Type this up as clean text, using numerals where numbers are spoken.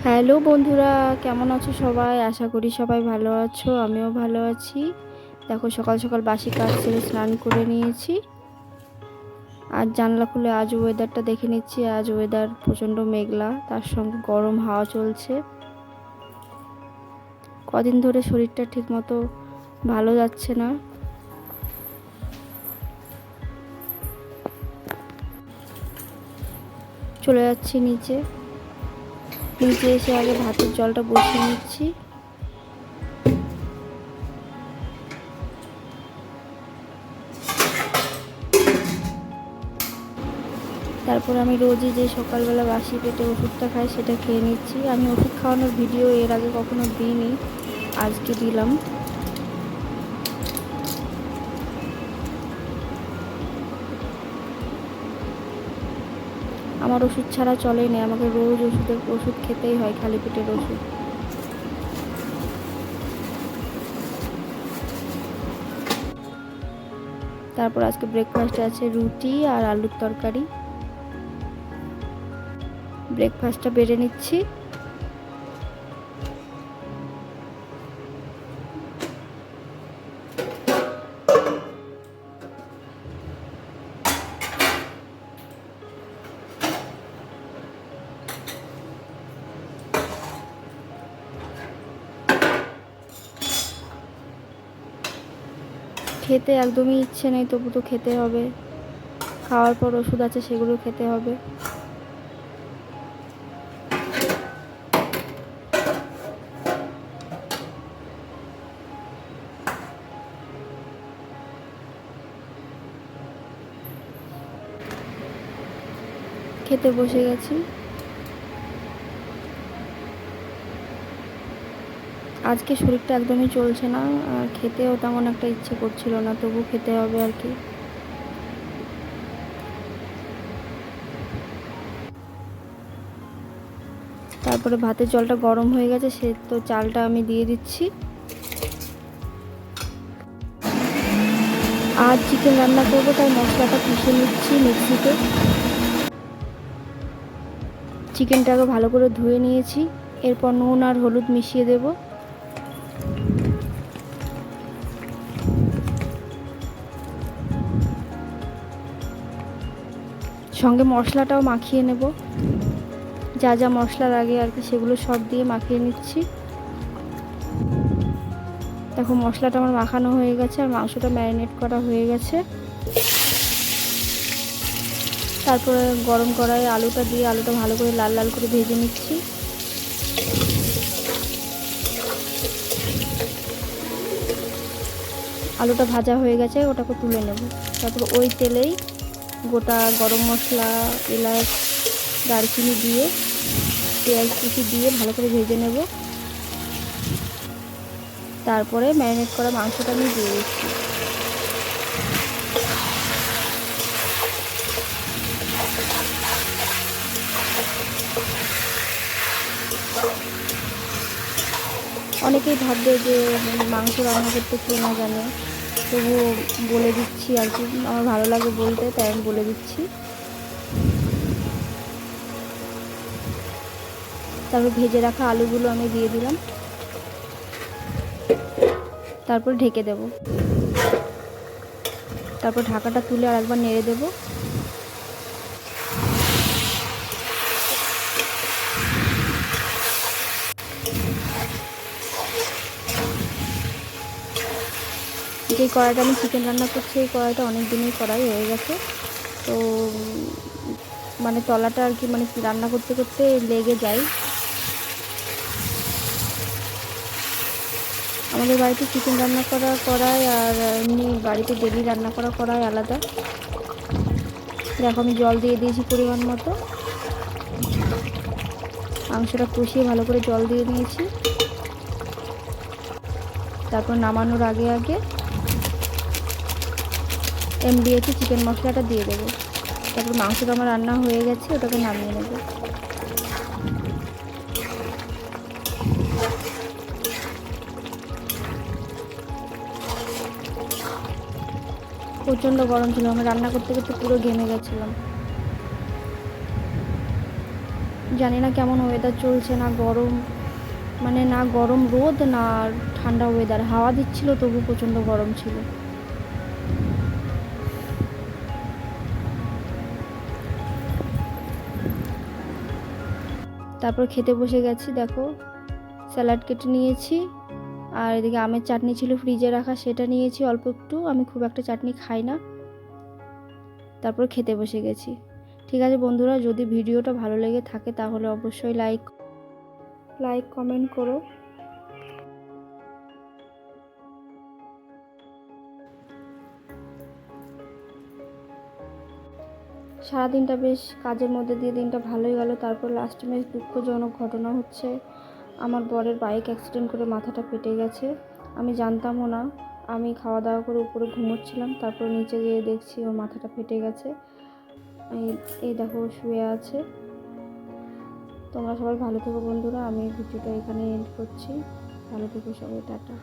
Hello বন্ধুরা, কেমন আছো সবাই? আশা করি সবাই ভালো আছো, আমিও ভালো আছি। দেখো সকাল সকাল বাসি কাজ সেরে স্নান করে নিয়েছি। আজ জানলা খুলে আজ ওয়েদারটা দেখে নিচ্ছি। আজ ওয়েদার প্রচণ্ড মেঘলা, তার সঙ্গে গরম হাওয়া চলছে। কদিন ধরে শরীরটা ঠিক মতো ভালো যাচ্ছে না। চলে যাচ্ছি নিচে এসে আগে ভাতের জলটা বসিয়ে নিচ্ছি। তারপর আমি রোজই যে সকালবেলা বাসি পেটে ওষুধটা খাই সেটা খেয়ে নিচ্ছি। আমি ওষুধ খাওয়ানোর ভিডিও এর আগে কখনো দিইনি, আজকে দিলাম। আমার ওষুধ ছাড়া চলেই না, আমাকে রোজ ওষুধ খেতেই হয়, খালি পেটের ওষুধ। তারপর আজকে ব্রেকফাস্টে আছে রুটি আর আলুর তরকারি। ব্রেকফাস্টটা বেড়ে নিচ্ছি। খেতে একদমই ইচ্ছে নেই, তবু তো খেতে হবে। খাওয়ার পর ওষুধ আছে, সেগুলো খেতে হবে। খেতে বসে গেছি। আজকে শরীরটা একদমই চলছে না, আর খেতেও তেমন একটা ইচ্ছে করছিল না, তবু খেতে হবে আর কি। তারপরে ভাতের জলটা গরম হয়ে গেছে, সে তো চালটা আমি দিয়ে দিচ্ছি। আজ চিকেন রান্না করবো, তাই মশলাটা পিষে নিচ্ছি মিক্সিতে। চিকেনটাকে ভালো করে ধুয়ে নিয়েছি। এরপর নুন আর হলুদ মিশিয়ে দেব। সঙ্গে মশলাটাও মাখিয়ে নেব, যা যা মশলা লাগে আর কি সেগুলো সব দিয়ে মাখিয়ে নিচ্ছি। দেখো মশলাটা আমার মাখানো হয়ে গেছে আর মাংসটা ম্যারিনেট করা হয়ে গেছে। তারপরে গরম কড়াইয়ে আলুটা দিয়ে আলুটা ভালো করে লাল লাল করে ভেজে নিচ্ছি। আলুটা ভাজা হয়ে গেছে, ওটাকে তুলে নেব। তারপর ওই তেলেই গোটা গরম মশলা, এলাচ, দারচিনি দিয়ে পেঁয়াজ কুচি দিয়ে ভালো করে ভেজে নেব। তারপরে ম্যারিনেট করা মাংসটা আমি দিয়ে দিচ্ছি। অনেকেই ভাববে যে মাংস রান্না করতে কে না জানে, তবুও বলে দিচ্ছি আর কি, আমার ভালো লাগে বলতে, তাই আমি বলে দিচ্ছি। তারপর ভেজে রাখা আলুগুলো আমি দিয়ে দিলাম। তারপর ঢেকে দেব। তারপর ঢাকাটা তুলে আর একবার নেড়ে দেব। যে কড়াইটা আমি চিকেন রান্না করছি, এই কড়াইটা অনেক দিনই কড়াই হয়ে গেছে, তো মানে তলাটা আর কি মানে রান্না করতে করতে লেগে যায়। আমাদের বাড়িতে চিকেন রান্না করা কড়াই আর এমনি বাড়িতে ডেলি রান্না করা কড়াই আলাদা। দেখো আমি জল দিয়ে দিয়েছি পরিমাণ মতো। মাংসটা কষিয়ে ভালো করে জল দিয়ে নিয়েছি। তারপর নামানোর আগে আগে এমডিএচি চিকেন মশলাটা দিয়ে দেবো। তারপর মাংসটা আমার রান্না হয়ে গেছে, ওটাকে নামিয়ে নেব। প্রচণ্ড গরম ছিল, আমি রান্না করতে করতে পুরো ঘেমে গেছিলাম। জানি না কেমন ওয়েদার চলছে, না গরম, মানে না গরম রোদ না ঠান্ডা ওয়েদার, হাওয়া দিচ্ছিল তবু প্রচণ্ড গরম ছিল। তারপর খেতে বসে গেছি। দেখো স্যালাড কেটে নিয়েছি, আর এদিকে আমের চাটনি ছিল ফ্রিজে রাখা, সেটা নিয়েছি অল্প একটু, আমি খুব একটা চাটনি খাই না। তারপর খেতে বসে গেছি। ঠিক আছে বন্ধুরা, যদি ভিডিওটা ভালো লেগে থাকে তাহলে অবশ্যই লাইক কমেন্ট করো। সারাদিনটা বেশ কাজের মধ্যে দিয়ে দিনটা ভালোই গেল। তারপর লাস্টে বেশ দুঃখজনক ঘটনা হচ্ছে, আমার বরের বাইক অ্যাক্সিডেন্ট করে মাথাটা ফেটে গেছে। আমি জানতামও না, আমি খাওয়া দাওয়া করে উপরে ঘুমোচ্ছিলাম, তারপর নিচে গিয়ে দেখছি ওর মাথাটা ফেটে গেছে। এই দেখো শুয়ে আছে। তোমরা সবাই ভালো থেকো বন্ধুরা, আমি ভিডিওটা এখানে এন্ড করছি। ভালো থেকো সবাই, টাটা।